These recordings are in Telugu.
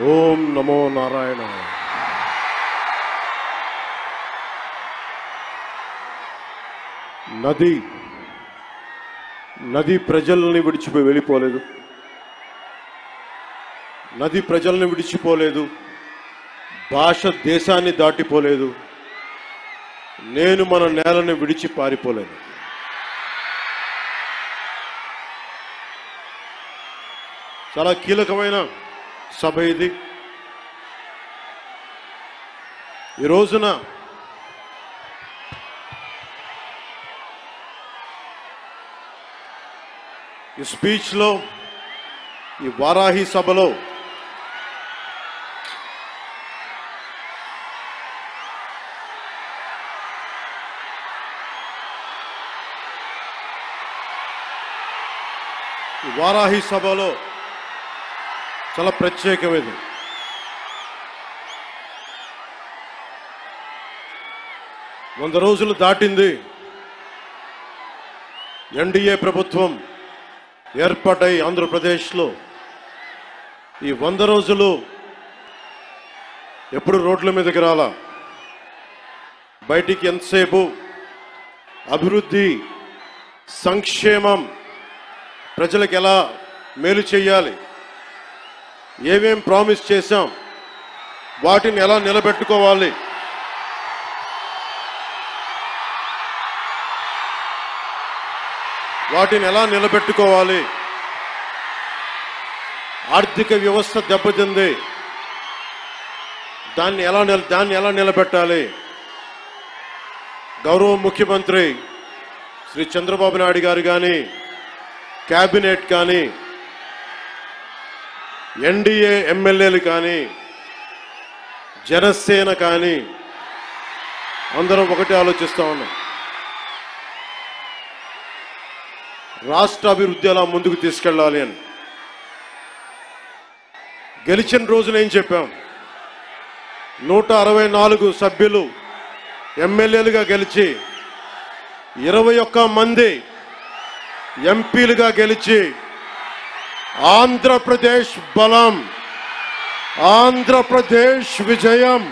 ఓం నమో నారాయణ. నది ప్రజల్ని విడిచిపోయి వెళ్ళిపోలేదు. నది ప్రజల్ని విడిచిపోలేదు. భాష దేశాన్ని దాటిపోలేదు. నేను మన నేలని విడిచి పారిపోలేదు. చాలా కీలకమైన సభ ఇది. ఈ రోజున ఈ స్పీచ్లో, ఈ వారాహి సభలో చాలా ప్రత్యేకమైనది. వంద రోజులు దాటింది. ఎన్డీఏ ప్రభుత్వం ఏర్పాటై ఆంధ్రప్రదేశ్లో ఈ 100 రోజులు ఎప్పుడు రోడ్ల మీదకి రాలా. బయటికి ఎంతసేపు అభివృద్ధి, సంక్షేమం, ప్రజలకు ఎలా మేలు చేయాలి, ఏమేం ప్రామిస్ చేశాం, వాటిని ఎలా నిలబెట్టుకోవాలి, ఆర్థిక వ్యవస్థ దెబ్బతింది, దాన్ని ఎలా నిలబెట్టాలి. గౌరవ ముఖ్యమంత్రి శ్రీ చంద్రబాబు నాయుడు గారు కానీ, క్యాబినెట్ కానీ, ఎన్డీఏ ఎమ్మెల్యేలు కానీ, జనసేన కానీ అందరం ఒకటే ఆలోచిస్తూ ఉన్నాం. రాష్ట్ర అభివృద్ధి ఎలా ముందుకు తీసుకెళ్ళాలి అని. గెలిచిన రోజున ఏం చెప్పాం? 164 సభ్యులు ఎమ్మెల్యేలుగా గెలిచి, 21 మంది ఎంపీలుగా గెలిచి, ఆంధ్రప్రదేశ్ బలం, ఆంధ్రప్రదేశ్ విజయం,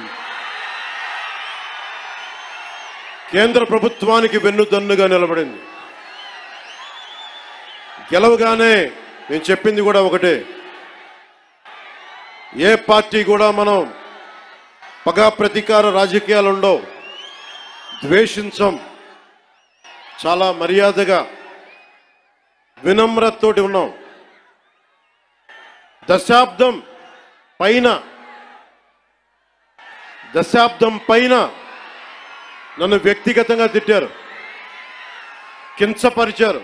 కేంద్ర ప్రభుత్వానికి వెన్నుదన్నుగా నిలబడింది. గెలవగానే నేను చెప్పింది కూడా ఒకటే, ఏ పార్టీ కూడా మనం పగా ప్రతీకార రాజకీయాలు ఉండవు, ద్వేషించం. చాలా మర్యాదగా, వినమ్రతతోటి ఉన్నాం. దశాబ్దం పైన నన్ను వ్యక్తిగతంగా తిట్టారు, కించపరిచారు,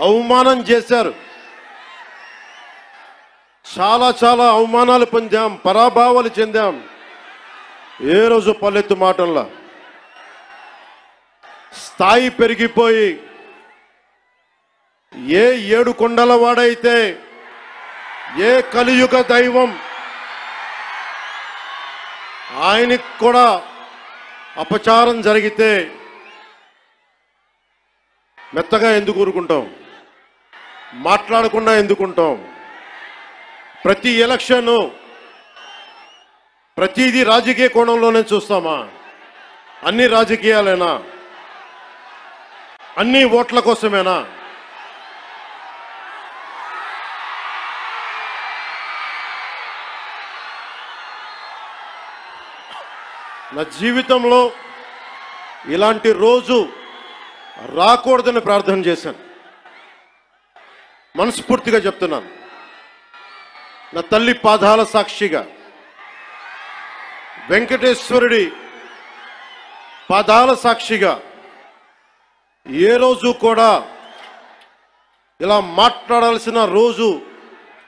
అవమానం చేశారు. చాలా అవమానాలు పొందాం, పరాభావాలు చెందాం. ఏ రోజు పల్లెత్తు మాటల్లా స్థాయి పెరిగిపోయి, ఏ 7 కొండల వాడైతే, ఏ కలియుగ దైవం ఆయనకి కూడా అపచారం జరిగితే మెత్తగా ఎందుకు ఊరుకుంటాం? మాట్లాడకుండా ఎందుకుంటాం? ప్రతి ఎలక్షన్, ప్రతిదీ రాజకీయ కోణంలోనే చూస్తామా? అన్ని రాజకీయాలేనా? అన్ని ఓట్ల కోసమేనా? నా జీవితంలో ఇలాంటి రోజు రాకూడదని ప్రార్థన చేశాను. మనస్ఫూర్తిగా చెప్తున్నాను. నా తల్లి పాదాల సాక్షిగా, వెంకటేశ్వరుడి పాదాల సాక్షిగా ఏ రోజు కూడా ఇలా మాట్లాడాల్సిన రోజు,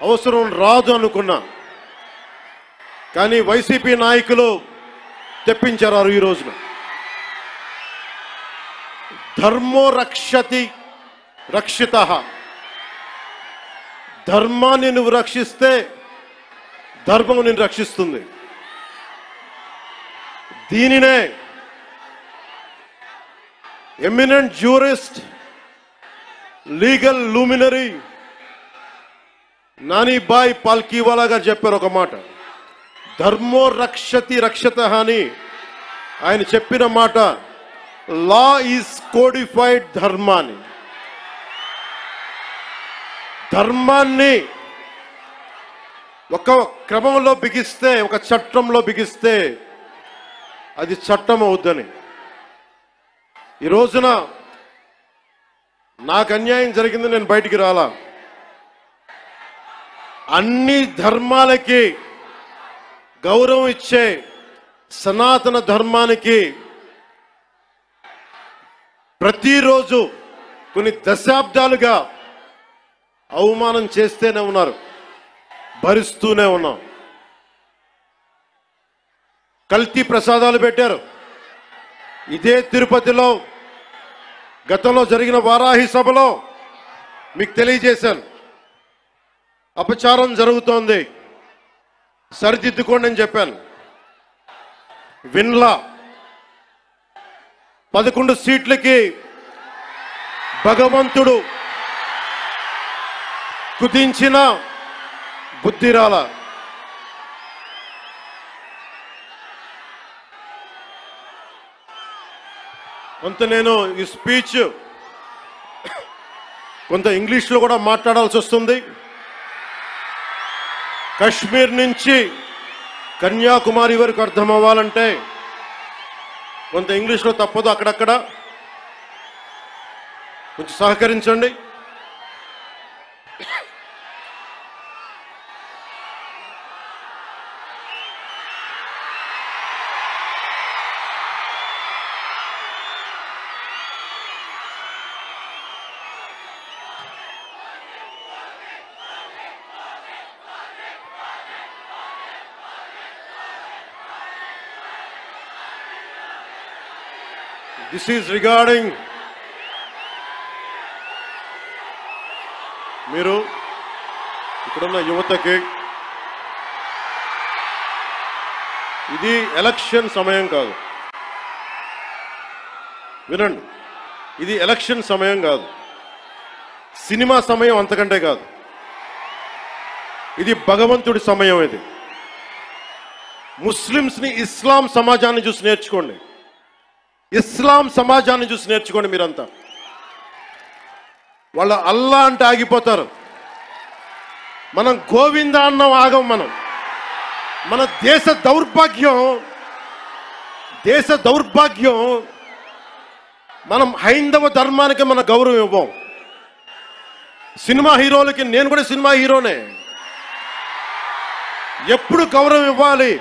అవసరం రాదు అనుకున్నా. కానీ వైసీపీ నాయకులు తెప్పించారు ఈ రోజున. ధర్మో రక్షతి రక్షితః. ధర్మాన్ని నువ్వు రక్షిస్తే ధర్మం నిన్ను రక్షిస్తుంది. దీనినే eminent jurist, legal luminary, Nanibhai Palkhivala గారు చెప్పారు ఒక మాట, ధర్మో రక్షతి రక్షత అని ఆయన చెప్పిన మాట. లా ఈజ్ కోడిఫైడ్ ధర్మాన్ని, ధర్మాన్ని ఒక క్రమంలో బిగిస్తే, ఒక చట్టంలో బిగిస్తే అది చట్టం అవుద్దని. ఈ రోజున నాకు అన్యాయం జరిగింది, నేను బయటికి రాలా. అన్ని ధర్మాలకి గౌరవం ఇచ్చే సనాతన ధర్మానికి ప్రతిరోజు కొన్ని దశాబ్దాలుగా అవమానం చేస్తూనే ఉన్నారు, భరిస్తూనే ఉన్నాం. కల్తీ ప్రసాదాలు పెట్టారు. ఇదే తిరుపతిలో గతంలో జరిగిన వారాహి సభలో మీకు తెలియజేశాను, అపచారం జరుగుతోంది, సరిదిద్దుకోండి అని చెప్పాను. విన్లా 11 సీట్లకి భగవంతుడు కుదించిన బుద్ధిరాల. కొంత నేను ఈ స్పీచ్ కొంత ఇంగ్లీష్లో కూడా మాట్లాడాల్సి వస్తుంది. కశ్మీర్ నుంచి కన్యాకుమారి వరకు అర్థం అవ్వాలంటే కొంత ఇంగ్లీష్లో తప్పదు, అక్కడక్కడ కొంచెం సహకరించండి. This is regarding మీరు ఇక్కడున్న యువతకి, ఇది ఎలక్షన్ సమయం కాదు, వినండి, ఇది ఎలక్షన్ సమయం కాదు, సినిమా సమయం అంతకంటే కాదు, ఇది భగవంతుడి సమయం. ఇది ముస్లిమ్స్ని, ఇస్లాం సమాజాన్ని చూసి నేర్చుకోండి, ఇస్లాం సమాజాన్ని చూసి నేర్చుకోండి. మీరంతా వాళ్ళ అల్లా అంటే ఆగిపోతారు, మనం గోవింద అన్నం ఆగం. మన దేశ దౌర్భాగ్యం మనం హైందవ ధర్మానికి మన గౌరవం ఇవ్వం. సినిమా హీరోలకి, నేను కూడా సినిమా హీరోనే, ఎప్పుడు గౌరవం ఇవ్వాలి,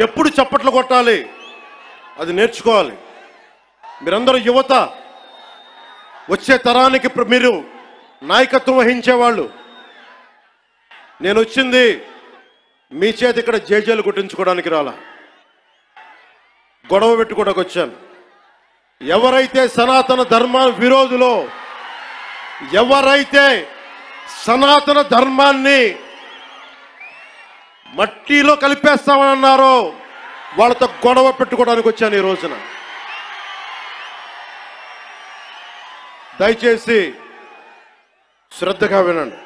ఎప్పుడు చప్పట్లు కొట్టాలి, అది నేర్చుకోవాలి. మీరందరూ యువత, వచ్చే తరానికి మీరు నాయకత్వం వహించేవాళ్ళు. నేను వచ్చింది మీ చేతి ఇక్కడ జేజేలు కొట్టించుకోవడానికి రాలా, గొడవ పెట్టుకోవడానికి వచ్చాను. ఎవరైతే సనాతన ధర్మ విరోధులో, ఎవరైతే సనాతన ధర్మాన్ని మట్టిలో కలిపేస్తామని అన్నారో వాళ్ళతో గొడవ పెట్టుకోవడానికి వచ్చాను ఈ రోజున. దయచేసి శ్రద్ధగా వినండి.